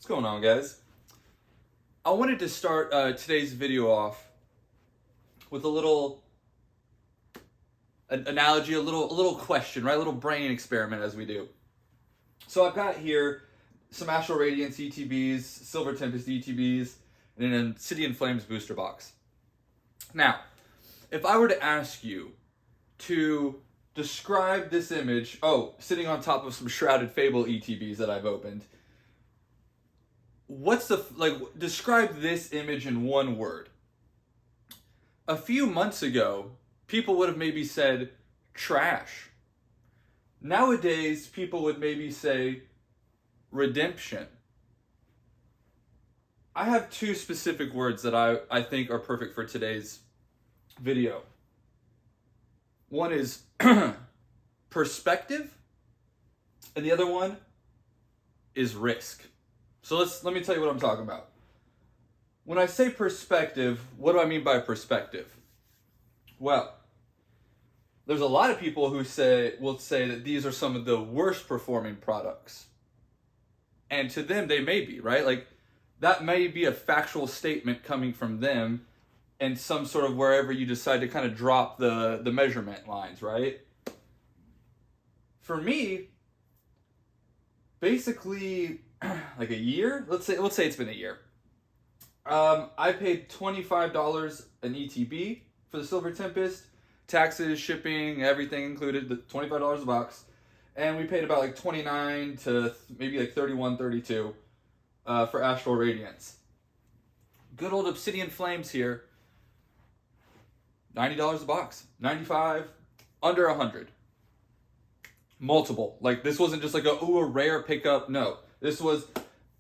What's going on, guys? I wanted to start today's video off with a little analogy, a little question, right? A little brain experiment as we do. So I've got here some Astral Radiance ETBs, Silver Tempest ETBs, and an Obsidian Flames booster box. Now, if I were to ask you to describe this image, sitting on top of some Shrouded Fable ETBs that I've opened, describe this image in one word. A few months ago, people would have maybe said trash. Nowadays, people would maybe say redemption. I have two specific words that I think are perfect for today's video. One is perspective, and the other one is risk. So let me tell you what I'm talking about. When I say perspective, what do I mean by perspective? Well, there's a lot of people who will say that these are some of the worst performing products. And to them, they may be, right? Like, that may be a factual statement coming from them and some sort of wherever you decide to kind of drop the measurement lines, right? For me, basically, like a year, let's say it's been a year. I paid $25 an ETB for the Silver Tempest, taxes, shipping, everything included, the $25 a box, and we paid about like $29 to maybe like $31, $32 for Astral Radiance. Good old Obsidian Flames here, $90 a box, $95, under $100. Multiple. Like, this wasn't just like a rare pickup. No, this was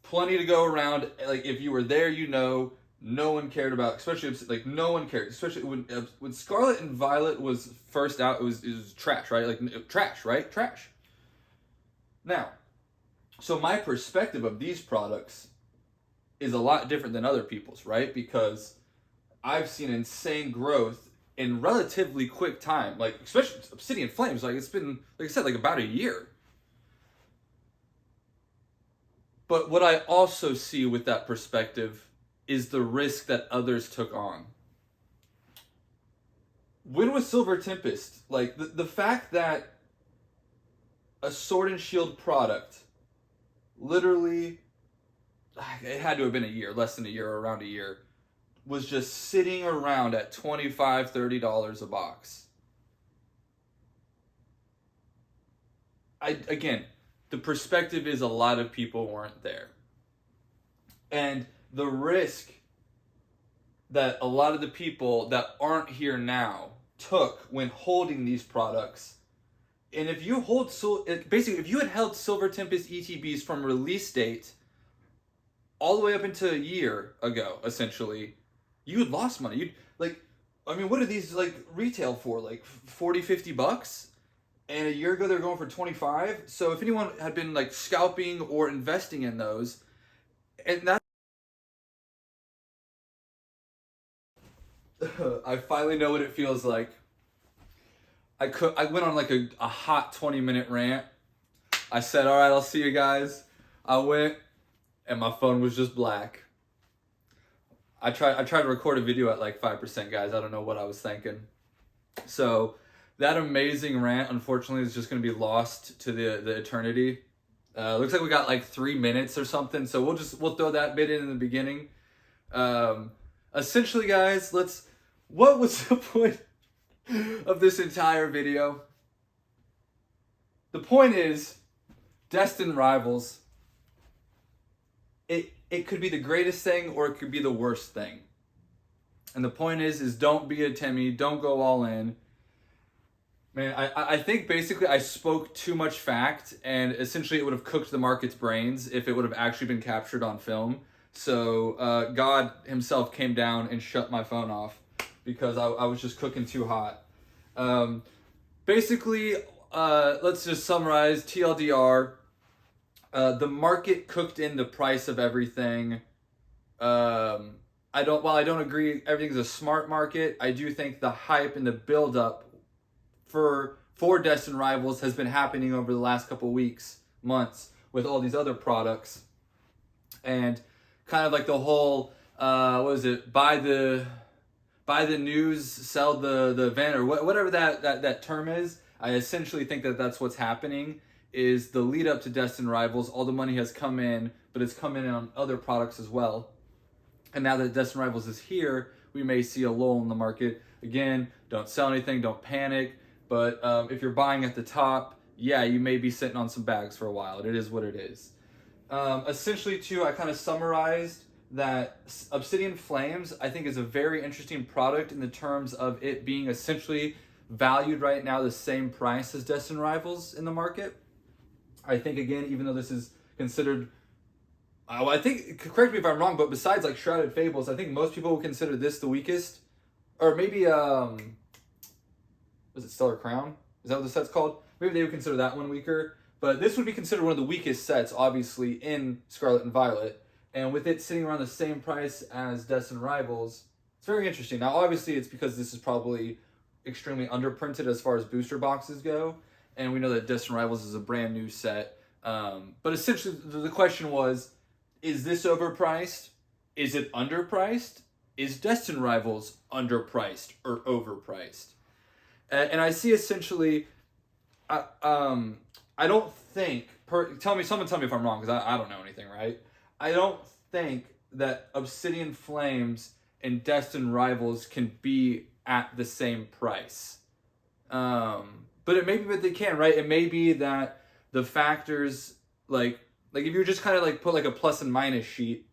plenty to go around. Like, if you were there, no one cared about, especially like no one cared, especially when Scarlet and Violet was first out. It was trash, right? Like trash, right? Trash. Now, so my perspective of these products is a lot different than other people's, right? Because I've seen insane growth in relatively quick time, like especially Obsidian Flames. Like, it's been, like I said, like about a year. But what I also see with that perspective is the risk that others took on. When with Silver Tempest, like the fact that a Sword and Shield product, literally, it had to have been a year, less than a year, or around a year, was just sitting around at $25, $30 a box. Again, the perspective is a lot of people weren't there. And the risk that a lot of the people that aren't here now took when holding these products. And if you hold, basically, if you had held Silver Tempest ETBs from release date all the way up into a year ago, essentially, you had lost money. What are these like retail for? Like 40, 50 bucks? And a year ago, they were going for 25. So if anyone had been like scalping or investing in those, and that, I finally know what it feels like. I went on like a hot 20-minute rant. I said, all right, I'll see you guys. I went, and my phone was just black. I tried to record a video at like 5%, guys. I don't know what I was thinking. So that amazing rant, unfortunately, is just going to be lost to the eternity. Looks like we got like 3 minutes or something, so we'll throw that bit in the beginning. Essentially, guys, what was the point of this entire video? The point is, Destined Rivals, it could be the greatest thing or it could be the worst thing. And the point is don't be a Timmy, don't go all in. Man, I think basically I spoke too much fact, and essentially it would have cooked the market's brains if it would have actually been captured on film. So God himself came down and shut my phone off because I was just cooking too hot. Basically, let's just summarize TLDR. The market cooked in the price of everything. While I don't agree everything's a smart market, I do think the hype and the build-up for Destined Rivals has been happening over the last couple weeks, months, with all these other products. And kind of like the whole, what is it, buy the news, sell the event, or whatever that term is. I essentially think that that's what's happening, is the lead up to Destined Rivals, all the money has come in, but it's come in on other products as well. And now that Destined Rivals is here, we may see a lull in the market. Again, don't sell anything, don't panic. But if you're buying at the top, yeah, you may be sitting on some bags for a while. It is what it is. Essentially, too, I kind of summarized that Obsidian Flames, I think, is a very interesting product in the terms of it being essentially valued right now the same price as Destined Rivals in the market. I think, again, even though this is considered, I think, correct me if I'm wrong, but besides like Shrouded Fables, I think most people would consider this the weakest. Or maybe, was it Stellar Crown? Is that what the set's called? Maybe they would consider that one weaker. But this would be considered one of the weakest sets, obviously, in Scarlet and Violet. And with it sitting around the same price as Destined Rivals, it's very interesting. Now, obviously, it's because this is probably extremely underprinted as far as booster boxes go. And we know that Destined Rivals is a brand new set. But essentially, the question was, is this overpriced? Is it underpriced? Is Destined Rivals underpriced or overpriced? And I see essentially, I don't think, someone tell me if I'm wrong, because I don't know anything, right? I don't think that Obsidian Flames and Destined Rivals can be at the same price. But it may be that they can, right? It may be that the factors, like if you're just kind of like put like a plus and minus sheet,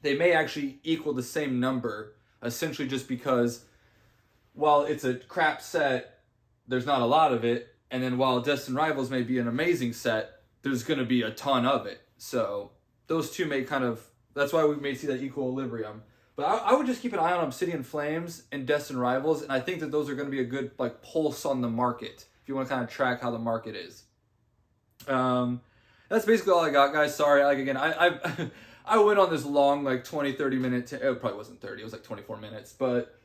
they may actually equal the same number, essentially just because while it's a crap set, there's not a lot of it. And then while Destined Rivals may be an amazing set, there's going to be a ton of it. So those two may kind of, that's why we may see that equilibrium. But I would just keep an eye on Obsidian Flames and Destined Rivals, and I think that those are going to be a good like pulse on the market if you want to kind of track how the market is. That's basically all I got, guys. Sorry, like again, I went on this long like 20-30 minute. It probably wasn't 30. It was like 24 minutes, but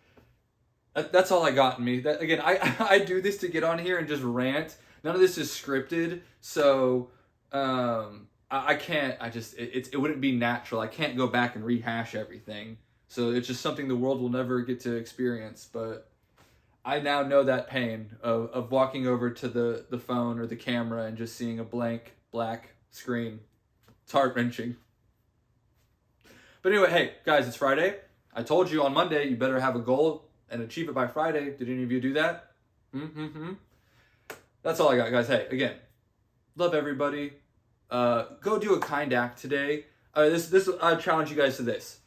that's all I got in me. That again, I do this to get on here and just rant. None of this is scripted, so I can't. It wouldn't be natural. I can't go back and rehash everything. So it's just something the world will never get to experience. But I now know that pain of walking over to the phone or the camera and just seeing a blank black screen. It's heart-wrenching. But anyway, hey, guys, it's Friday. I told you on Monday you better have a goal and achieve it by Friday. Did any of you do that? That's all I got, guys. Hey, again, love everybody. Go do a kind act today. I challenge you guys to this.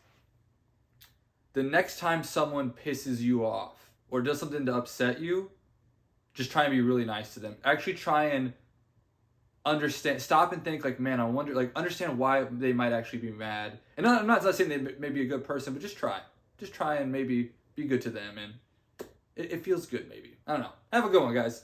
The next time someone pisses you off or does something to upset you, just try and be really nice to them. Actually try and understand, stop and think like, man, I wonder, like understand why they might actually be mad. And I'm not saying they may be a good person, but just try and maybe be good to them. And it feels good maybe. I don't know. Have a good one, guys.